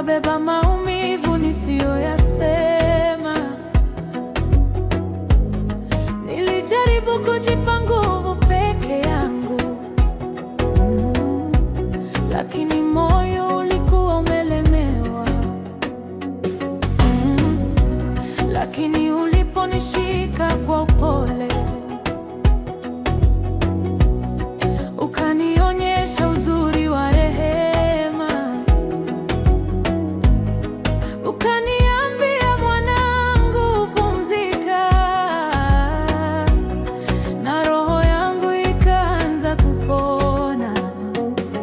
nikabeba maumivu nisiyoyasema. Nilijaribu kujipa nguvu peke yangu, lakini moyo ulikuwa umelemewa. Lakini uliponishika kwa upole, ukanionyesha uzuri wa rehema, ukaniambia, mwanangu, pumzika, na roho yangu ikaanza kupona.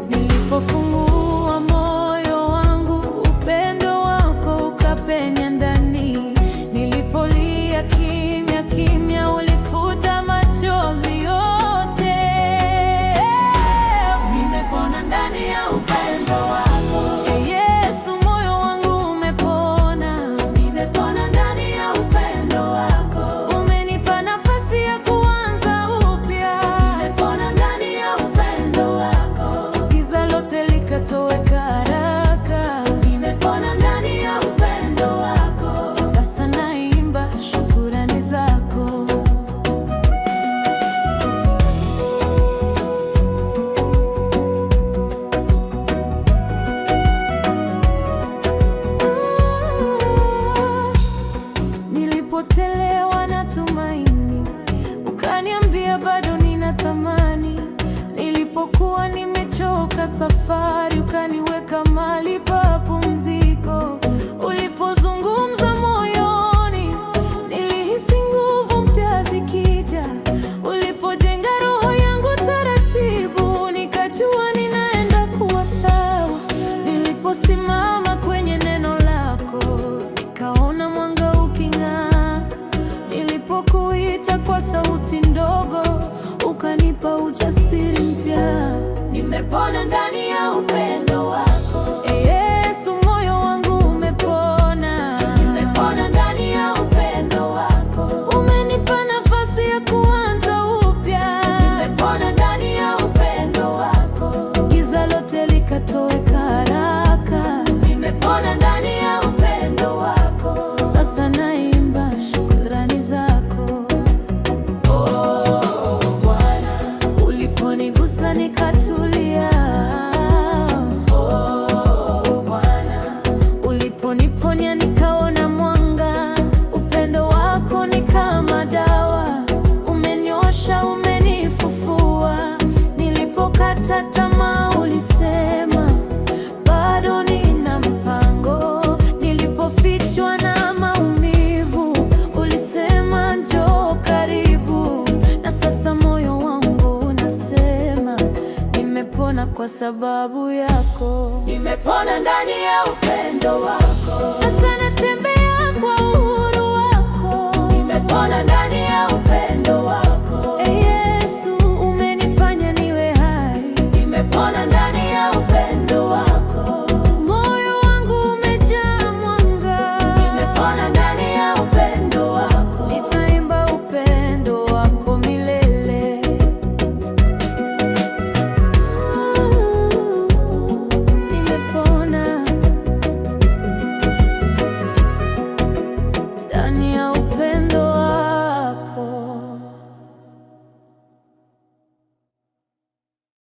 Nilipofungua moyo wangu, upendo wako ukapenya ndani. Nilipolia kimya kimya, ulifuta machozi yote. Nimepona ndani ya upendo wako, Yesu, moyo wangu umepona. Nimepona ndani ya upendo wako, umenipa nafasi ya kuanza upya. Nimepona ndani ya upendo wako, giza lote likatoweka haraka. Nimepona ndani ya upendo wako, sasa naimba shukrani zako. Nilipotelewa na tumaini, ukaniambia bado nina thamani. Nilipokuwa nimechoka safari, ukaniweka mahali pa pumziko. Ulipozungumza moyoni, nilihisi nguvu mpya zikija. Ulipojenga roho yangu taratibu, nikajua ninaenda kuwa sawa. Niliposimama kwenye neno lako, nikaona mwanga uking'aa. Nilipokuita kwa sauti ndogo, ukanipa ujasiri mpya. Nimepona ndani ya upendo wako, Yesu, moyo wangu umepona. Nimepona ndani ya upendo wako, umenipa nafasi ya kuanza upya. Nimepona ndani ya upendo wako, giza lote likatoweka haraka. Nimepona ndani ya upendo wako, sasa naimba shukrani zako. Oh Bwana, uliponigusa nikatulia. Oh Bwana, uliponiponya nikaona mwanga. Upendo wako ni kama dawa, umeniosha, umenifufua. Nilipokata tamaa, ulisema bado nina mpango. Nilipofichwa na maumivu, ulisema njoo karibu. Na sasa moyo wangu unasema nimepona kwa sababu yako. Nimepona ndani ya upendo wako, sasa natembea kwa uhuru wako. Nimepona ndani ya upendo wako, Yesu, umenifanya niwe hai. Nimepona ndani ya upendo wako, moyo wangu umejaa mwanga. Nimepona ndani ya upendo wako, nitaimba upendo wako milele. Nimepona ndani ya